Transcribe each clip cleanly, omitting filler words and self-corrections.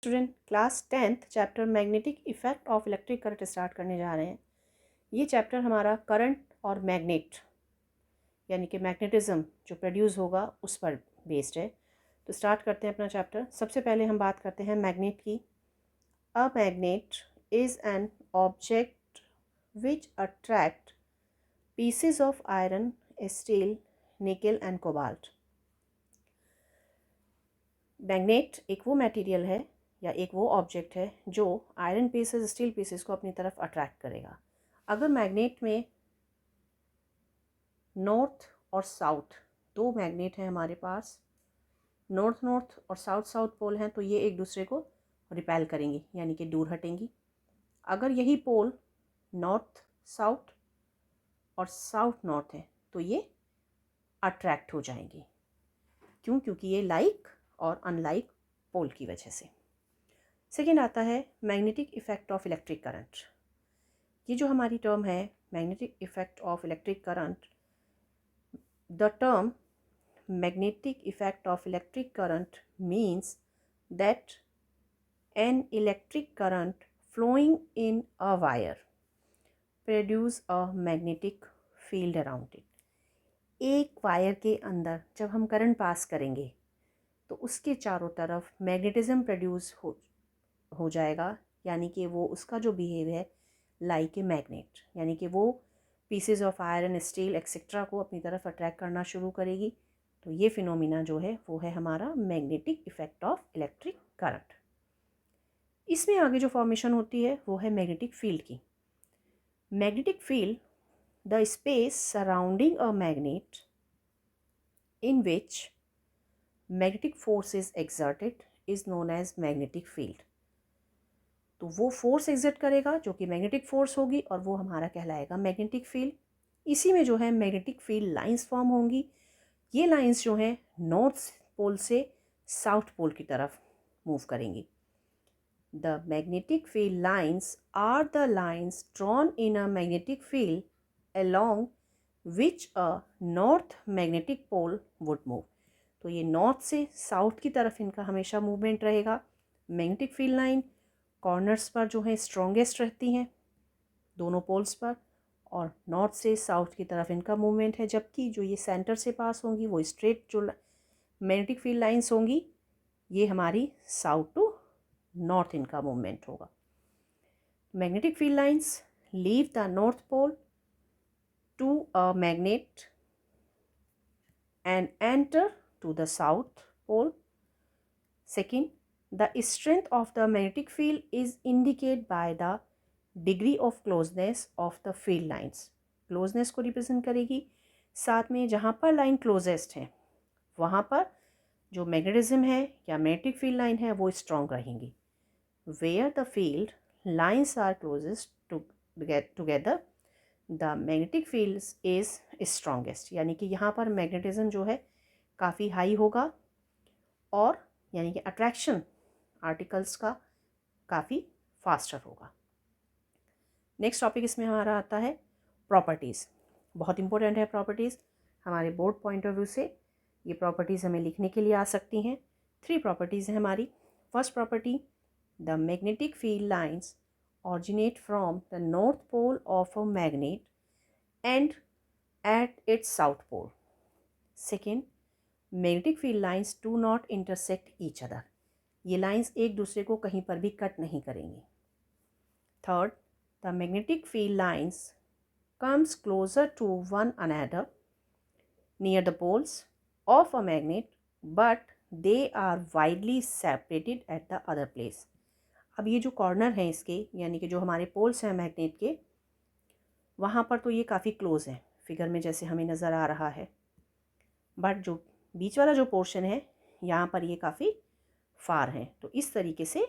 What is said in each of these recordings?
Student class 10th chapter magnetic effect of electric current start करने जा रहे हैं। ये चैप्टर हमारा करंट और मैग्नेट यानी कि मैग्नेटिज्म जो प्रोड्यूस होगा उस पर बेस्ड है। तो स्टार्ट करते हैं अपना चैप्टर। सबसे पहले हम बात करते हैं मैग्नेट की। A magnet is an object which attract pieces of iron, steel, निकल एंड कोबाल्ट। मैग्नेट एक वो मटेरियल है या एक वो ऑब्जेक्ट है जो आयरन पीसेस, स्टील पीसेस को अपनी तरफ अट्रैक्ट करेगा। अगर मैग्नेट में नॉर्थ और साउथ दो मैग्नेट हैं हमारे पास, नॉर्थ नॉर्थ और साउथ साउथ पोल हैं, तो ये एक दूसरे को रिपेल करेंगी यानी कि दूर हटेंगी। अगर यही पोल नॉर्थ साउथ और साउथ नॉर्थ है तो ये अट्रैक्ट हो जाएंगी। क्यों? क्योंकि ये लाइक और अनलाइक पोल की वजह से। सेकेंड आता है magnetic effect of electric current. ये जो हमारी टर्म है magnetic effect of electric current, the term magnetic effect of electric current means that an electric current flowing in a wire produce a magnetic field around it। एक wire के अंदर जब हम current pass करेंगे तो उसके चारों तरफ मैग्नेटिज्म प्रोड्यूस हो जाएगा, यानी कि वो उसका जो बिहेव है लाइक ए मैग्नेट, यानी कि वो pieces of iron, steel etcetera को अपनी तरफ अट्रैक्ट करना शुरू करेगी। तो ये फिनोमिना जो है वो है हमारा magnetic effect of electric current. इसमें आगे जो फॉर्मेशन होती है वो है मैग्नेटिक फील्ड की। Magnetic field, the space surrounding a magnet in which magnetic force is exerted is known as magnetic field. तो वो फोर्स एग्जर्ट करेगा जो कि मैग्नेटिक फोर्स होगी और वो हमारा कहलाएगा मैग्नेटिक फील्ड। इसी में जो है मैग्नेटिक फील्ड लाइंस फॉर्म होंगी। ये लाइंस जो हैं नॉर्थ पोल से साउथ पोल की तरफ मूव करेंगी। The magnetic field lines are the lines drawn in a magnetic field along which a north magnetic pole would move. तो ये नॉर्थ से साउथ की तरफ इनका हमेशा मूवमेंट रहेगा। मैग्नेटिक फील्ड लाइन कॉर्नर्स पर जो है स्ट्रॉन्गेस्ट रहती हैं दोनों पोल्स पर, और नॉर्थ से साउथ की तरफ इनका मूवमेंट है, जबकि जो ये सेंटर से पास होंगी वो स्ट्रेट जो मैग्नेटिक फील्ड लाइंस होंगी ये हमारी साउथ टू नॉर्थ इनका मूवमेंट होगा। Magnetic field lines leave the north pole to a magnet and enter to the south pole. Second, the strength of the magnetic field is indicate by the degree of closeness of the field lines. Closeness को represent करेगी। साथ में जहाँ पर line closest है वहाँ पर जो मैग्नेटिज्म है या मैग्नेटिक फील्ड लाइन है वो स्ट्रॉन्ग रहेंगी। Where the field lines are closest together the magnetic field is strongest, यानी कि यहाँ पर मैग्नेटिज्म जो है काफ़ी हाई होगा और यानी कि अट्रैक्शन आर्टिकल्स का काफ़ी फास्टर होगा। नेक्स्ट टॉपिक इसमें हमारा आता है प्रॉपर्टीज़। बहुत इंपॉर्टेंट है प्रॉपर्टीज़ हमारे बोर्ड पॉइंट ऑफ व्यू से। ये प्रॉपर्टीज़ हमें लिखने के लिए आ सकती हैं। 3 प्रॉपर्टीज़ हैं हमारी। First property, the magnetic field lines originate from the north pole of a magnet and at its south pole. Second, magnetic field lines do not intersect each other. ये लाइंस एक दूसरे को कहीं पर भी कट नहीं करेंगी। Third, the magnetic field lines comes closer to one another near the poles of a magnet, but they are widely separated at the other place। अब ये जो कॉर्नर हैं इसके यानी कि जो हमारे पोल्स हैं मैग्नेट के, वहाँ पर तो ये काफ़ी क्लोज हैं फिगर में जैसे हमें नज़र आ रहा है, बट जो बीच वाला जो पोर्शन है यहाँ पर ये काफ़ी फार हैं। तो इस तरीके से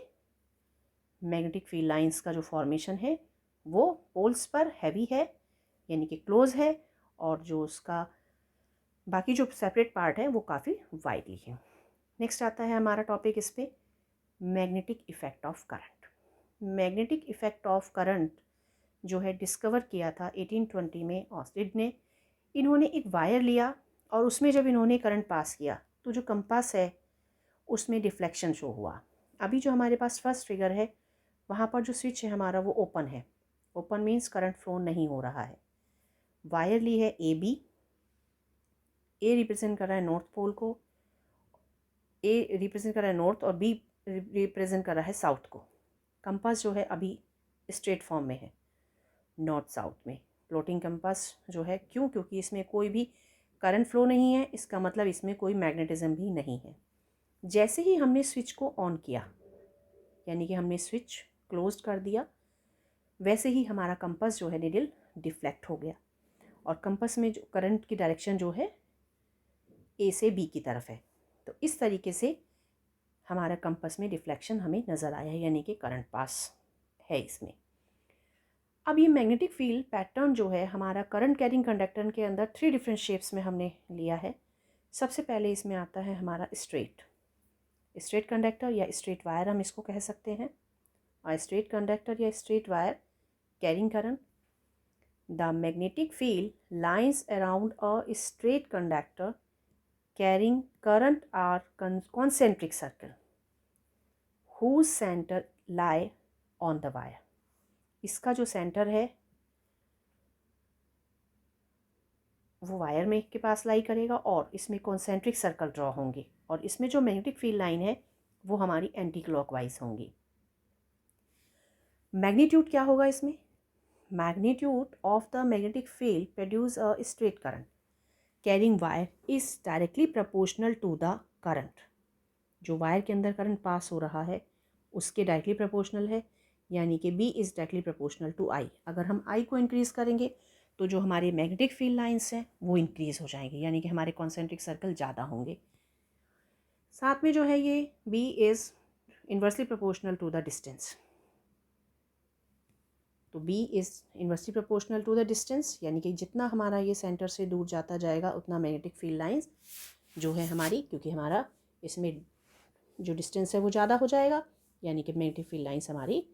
मैग्नेटिक फील्ड लाइंस का जो फॉर्मेशन है वो पोल्स पर हैवी है यानी कि क्लोज है, और जो उसका बाकी जो सेपरेट पार्ट है वो काफ़ी वाइडली है। नेक्स्ट आता है हमारा टॉपिक इस पे magnetic effect of current. Magnetic effect of current जो है डिस्कवर किया था 1820 में ऑस्टिड ने। इन्होंने एक वायर लिया और उसमें जब इन्होंने करंट पास किया तो जो कंपास है उसमें डिफ्लेक्शन शो हुआ। अभी जो हमारे पास फर्स्ट फिगर है वहाँ पर जो स्विच है हमारा वो ओपन है। ओपन मीन्स करंट फ्लो नहीं हो रहा है। वायर ली है ए बी, ए रिप्रेजेंट कर रहा है नॉर्थ पोल को, ए रिप्रेजेंट कर रहा है नॉर्थ और बी रिप्रेजेंट कर रहा है साउथ को। कंपास जो है अभी स्ट्रेट फॉर्म में है, नॉर्थ साउथ में। फ्लोटिंग कंपास जो है, क्यों? क्योंकि इसमें कोई भी करंट फ्लो नहीं है, इसका मतलब इसमें कोई मैग्नेटिज्म भी नहीं है। जैसे ही हमने स्विच को ऑन किया, यानी कि हमने स्विच क्लोज्ड कर दिया, वैसे ही हमारा कंपास जो है निडल डिफ्लेक्ट हो गया और कंपास में जो करंट की डायरेक्शन जो है ए से बी की तरफ है। तो इस तरीके से हमारा कंपास में डिफ्लेक्शन हमें नज़र आया है, यानी कि करंट पास है इसमें। अब ये मैग्नेटिक फील्ड पैटर्न जो है हमारा करंट कैरिंग कंडक्टर के अंदर 3 डिफरेंट शेप्स में हमने लिया है। सबसे पहले इसमें आता है हमारा स्ट्रेट कंडक्टर या स्ट्रेट वायर हम इसको कह सकते हैं। और स्ट्रेट कंडक्टर या straight wire carrying current, the magnetic field lines around a straight conductor carrying current are concentric circle whose center lie on the wire। इसका जो सेंटर है वो वायर में के पास लाई करेगा और इसमें कॉन्सेंट्रिक सर्कल ड्रॉ होंगे और इसमें जो मैग्नेटिक फील्ड लाइन है वो हमारी एंटी क्लॉकवाइज होंगी। मैग्नीट्यूड क्या होगा इसमें? Magnitude of the magnetic field produce a straight current carrying wire is directly proportional to the current. जो वायर के अंदर करंट पास हो रहा है उसके डायरेक्टली प्रोपोर्शनल है, यानी कि B is directly proportional to I। अगर हम I को इंक्रीज़ करेंगे तो जो हमारे मैग्नेटिक फील्ड लाइंस हैं वो इंक्रीज़ हो जाएंगे, यानी कि हमारे कॉन्सेंट्रिक सर्कल ज़्यादा होंगे। साथ में जो है ये B is inversely proportional to the distance. तो B is inversely proportional to the distance, यानी कि जितना हमारा ये सेंटर से दूर जाता जाएगा उतना मैग्नेटिक फील्ड लाइंस जो है हमारी, क्योंकि हमारा इसमें जो डिस्टेंस है वो ज़्यादा हो जाएगा, यानी कि मैग्नेटिक फील्ड लाइंस हमारी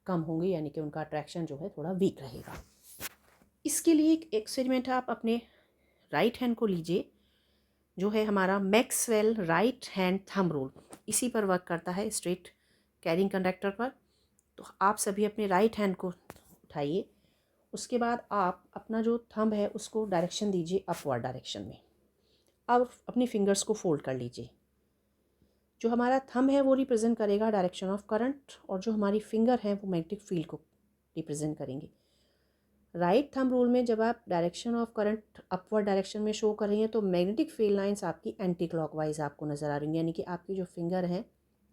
कम होंगी, यानी कि उनका अट्रैक्शन जो है थोड़ा वीक रहेगा। इसके लिए एक एक्सपेरिमेंट आप अपने राइट हैंड को लीजिए, जो है हमारा Maxwell right hand thumb rule, इसी पर वर्क करता है स्ट्रेट कैरिंग कंडक्टर पर। तो आप सभी अपने राइट हैंड को उठाइए, उसके बाद आप अपना जो थंब है उसको डायरेक्शन दीजिए अपवर्ड डायरेक्शन में। अब अपनी फिंगर्स को फोल्ड कर लीजिए। जो हमारा थंब है वो रिप्रेजेंट करेगा डायरेक्शन ऑफ करंट और जो हमारी फिंगर है वो मैग्नेटिक फील्ड को रिप्रेजेंट करेंगे। राइट थंब रूल में जब आप direction of current upward direction में शो कर रही हैं तो मैग्नेटिक फील्ड लाइंस आपकी एंटी क्लॉकवाइज आपको नज़र आ रही हैं, यानी कि आपकी जो फिंगर है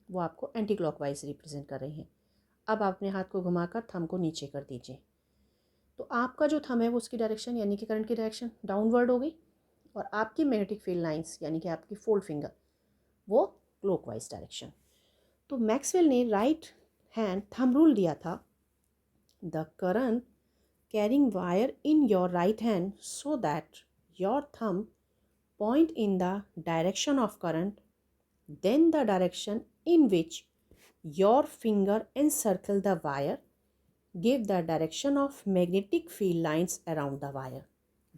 वो आपको एंटी क्लॉकवाइज रिप्रेजेंट कर रही हैं। अब आप अपने हाथ को घुमाकर थंब को नीचे कर दीजिए, तो आपका जो थंब है वो उसकी डायरेक्शन यानी कि करंट की डायरेक्शन डाउनवर्ड हो गई और आपकी मैग्नेटिक फील्ड लाइंस यानी कि आपकी फोल्ड फिंगर वो क्लॉकवाइज डायरेक्शन। तो मैक्सवेल ने राइट हैंड थंब रूल दिया था, the current carrying wire in your right hand so that your thumb point in the direction of current, then the direction in which your finger encircle the wire give the direction of magnetic field lines around the wire।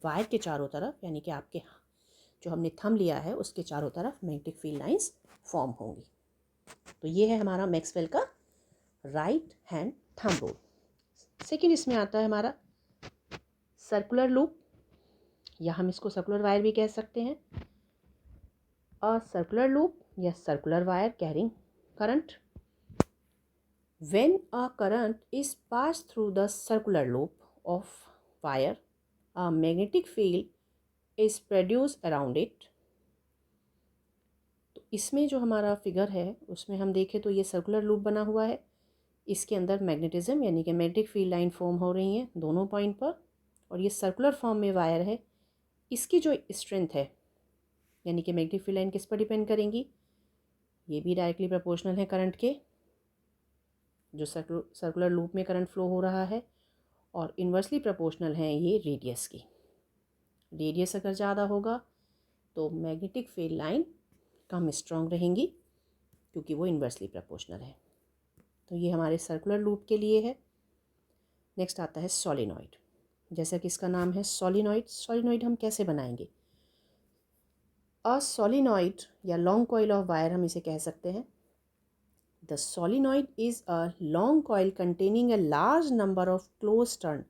Wire के चारों तरफ यानी कि आपके जो हमने thumb लिया है उसके चारों तरफ मैग्नेटिक फील्ड लाइंस फॉर्म होंगी। तो ये है हमारा मैक्सवेल का right hand thumb rule. Second इसमें आता है हमारा सर्कुलर लूप, या हम इसको सर्कुलर वायर भी कह सकते हैं। अ सर्कुलर लूप या circular wire carrying current, when a current is passed through the circular loop of wire a magnetic field is produced around it। तो इसमें जो हमारा फिगर है उसमें हम देखें तो ये सर्कुलर लूप बना हुआ है, इसके अंदर मैग्नेटिज्म यानी कि मैग्नेटिक फील्ड लाइन फॉर्म हो रही हैं दोनों पॉइंट पर, और ये सर्कुलर फॉर्म में वायर है। इसकी जो स्ट्रेंथ है यानी कि मैग्नेटिक फील्ड लाइन किस पर डिपेंड करेंगी, ये भी डायरेक्टली प्रोपोर्शनल है करंट के, जो सर्कुलर लूप में करंट फ्लो हो रहा है, और इन्वर्सली प्रोपोर्शनल है ये रेडियस की। रेडियस अगर ज़्यादा होगा तो मैग्नेटिक फील्ड लाइन कम स्ट्रॉन्ग रहेंगी क्योंकि वो इन्वर्सली प्रोपोर्शनल है। तो ये हमारे सर्कुलर लूप के लिए है। नेक्स्ट आता है सॉलिनॉइड, जैसा कि इसका नाम है सॉलिनॉइड। सॉलिनॉइड हम कैसे बनाएंगे? अ सॉलिनॉइड या लॉन्ग कॉइल ऑफ वायर हम इसे कह सकते हैं। The solenoid is a long coil containing a large number of close turn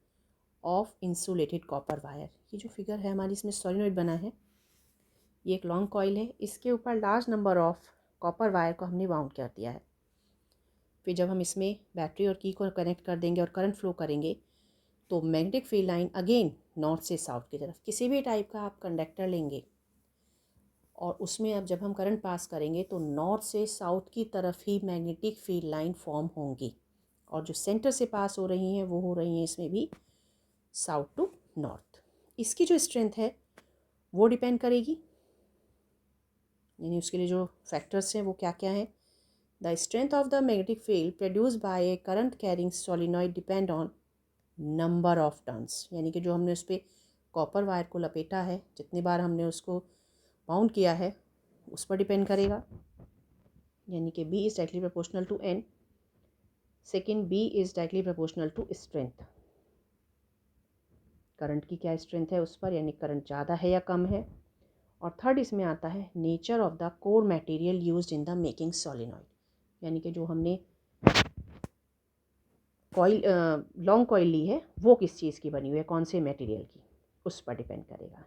off insulated copper wire. ये जो फिगर है हमारी, इसमें सोलिनॉइड बना है, ये एक लॉन्ग कॉइल है, इसके ऊपर large number of copper wire को हमने बाउंड कर दिया है। फिर जब हम इसमें बैटरी और की को कनेक्ट कर देंगे और करंट फ्लो करेंगे तो magnetic field line again north से साउथ की तरफ, किसी भी टाइप का आप कंडक्टर लेंगे और उसमें अब जब हम करंट पास करेंगे तो नॉर्थ से साउथ की तरफ ही मैग्नेटिक फील्ड लाइन फॉर्म होंगी, और जो सेंटर से पास हो रही हैं वो हो रही हैं इसमें भी साउथ टू नॉर्थ। इसकी जो स्ट्रेंथ है वो डिपेंड करेगी, यानी उसके लिए जो फैक्टर्स हैं वो क्या क्या हैं। The strength of the magnetic field produce by A current carrying solenoid depend on number of turns, यानी कि जो हमने उस पर कॉपर वायर को लपेटा है, जितनी बार हमने उसको बाउंड किया है उस पर डिपेंड करेगा, यानी कि B is directly proportional to N। सेकेंड, B is directly proportional to strength, current की क्या स्ट्रेंथ है उस पर, यानी करंट ज़्यादा है या कम है। और थर्ड इसमें आता है nature of the core material used in the making solenoid, यानी कि जो हमने कॉइल लॉन्ग कॉइल ली है वो किस चीज़ की बनी हुई है, कौन से मटेरियल की, उस पर डिपेंड करेगा।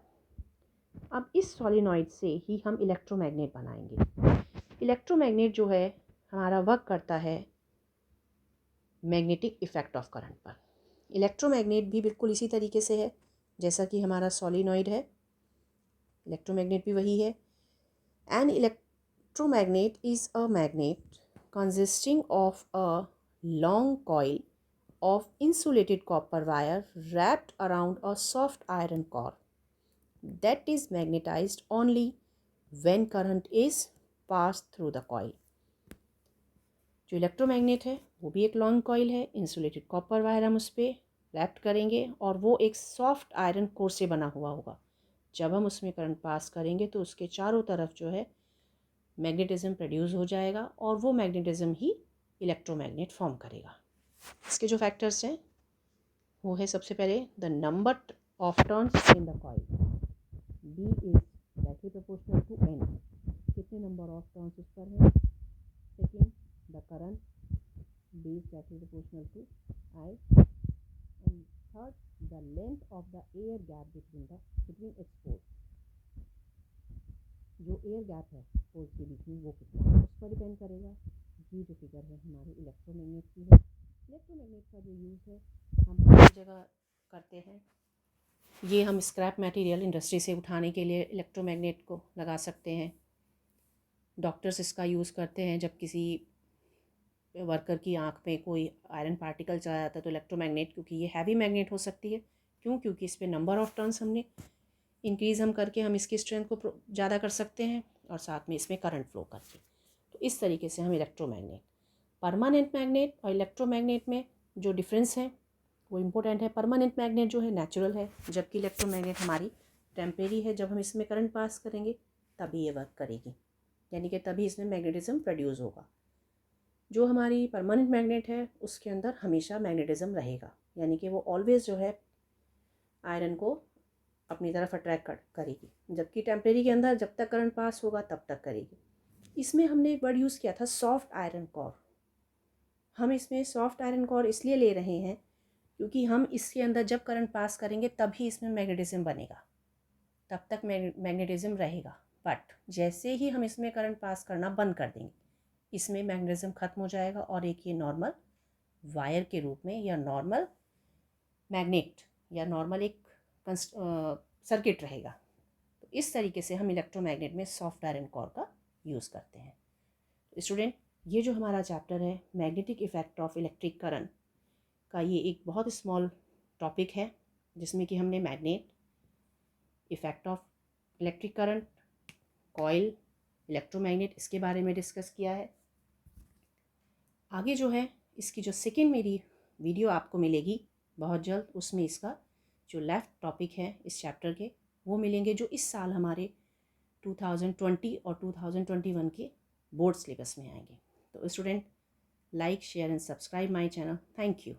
अब इस सोलिनॉइड से ही हम इलेक्ट्रोमैग्नेट बनाएंगे। इलेक्ट्रोमैग्नेट जो है हमारा वर्क करता है मैग्नेटिक इफ़ेक्ट ऑफ करंट पर। इलेक्ट्रोमैग्नेट भी बिल्कुल इसी तरीके से है जैसा कि हमारा सोलिनॉइड है, इलेक्ट्रोमैग्नेट भी वही है। An electromagnet is a magnet consisting of a long coil of insulated copper wire wrapped around a soft iron core that is magnetized only when current is passed through the coil। जो electromagnet है वो भी एक long coil है, insulated copper wire हम उस पर wrapped करेंगे और वो एक सॉफ्ट आयरन कोर से बना हुआ होगा। जब हम उसमें करंट पास करेंगे तो उसके चारों तरफ जो है मैग्नेटिज्म प्रोड्यूस हो जाएगा और वो मैग्नेटिज्म ही इलेक्ट्रोमैग्नेट फॉर्म करेगा। इसके जो फैक्टर्स हैं वो है सबसे पहले the number of turns in the coil, B is directly proportional to N, कितने नंबर ऑफ टर्न्स उस पर है। Second, the current, B is directly proportional to I। And third, the length of the air gap between its poles, जो air gap है poles के बीच में वो कितना है उस पर डिपेंड करेगा। ये जो फिगर है हमारी इलेक्ट्रोमैग्नेट की है। इलेक्ट्रोमैग्नेट का जो यूज़ है हम हर जगह करते हैं। ये हम स्क्रैप मटेरियल इंडस्ट्री से उठाने के लिए इलेक्ट्रोमैग्नेट को लगा सकते हैं। डॉक्टर्स इसका यूज़ करते हैं जब किसी वर्कर की आँख में कोई आयरन पार्टिकल चला जाता है तो इलेक्ट्रोमैग्नेट, क्योंकि ये हैवी मैग्नेट हो सकती है, क्योंकि इस पर नंबर ऑफ टर्न्स हमने इंक्रीज़ हम करके हम इसकी स्ट्रेंथ को ज़्यादा कर सकते हैं और साथ में इसमें करंट फ्लो करके। तो इस तरीके से हम इलेक्ट्रोमैग्नेट, परमानेंट मैग्नेट और इलेक्ट्रोमैग्नेट में जो डिफरेंस है वो इम्पोर्टेंट है। परमानेंट मैग्नेट जो है नेचुरल है, जबकि इलेक्ट्रोमैग्नेट हमारी टेम्परेरी है। जब हम इसमें करंट पास करेंगे तभी ये वर्क करेगी, यानी कि तभी इसमें मैग्नेटिज्म प्रोड्यूस होगा। जो हमारी परमानेंट मैग्नेट है उसके अंदर हमेशा मैग्नेटिज्म रहेगा, यानी कि वो ऑलवेज जो है आयरन को अपनी तरफ अट्रैक्ट करेगी, जबकि टेम्परेरी के अंदर जब तक करंट पास होगा तब तक करेगी। इसमें हमने एक वर्ड यूज़ किया था सॉफ्ट आयरन कोर। हम इसमें सॉफ्ट आयरन कोर इसलिए ले रहे हैं क्योंकि हम इसके अंदर जब करंट पास करेंगे तभी इसमें मैग्नेटिज्म बनेगा, तब तक मैग्नेटिज्म रहेगा। बट जैसे ही हम इसमें करंट पास करना बंद कर देंगे इसमें मैग्नेटिज्म ख़त्म हो जाएगा और एक ये नॉर्मल वायर के रूप में या नॉर्मल मैग्नेट या नॉर्मल एक सर्किट रहेगा। तो इस तरीके से हम इलेक्ट्रोमैग्नेट में सॉफ्ट आयरन कोर का यूज़ करते हैं। तो स्टूडेंट, ये जो हमारा चैप्टर है magnetic effect of electric current का, ये एक बहुत स्मॉल टॉपिक है जिसमें कि हमने magnet, effect of electric current, coil, electromagnet, इसके बारे में डिस्कस किया है। आगे जो है इसकी जो सेकेंड मेरी वीडियो आपको मिलेगी बहुत जल्द, उसमें इसका जो लेफ्ट टॉपिक है इस चैप्टर के वो मिलेंगे जो इस साल हमारे 2020 और 2021 के बोर्ड सिलेबस में आएंगे। तो student, like, share and subscribe my channel. Thank you.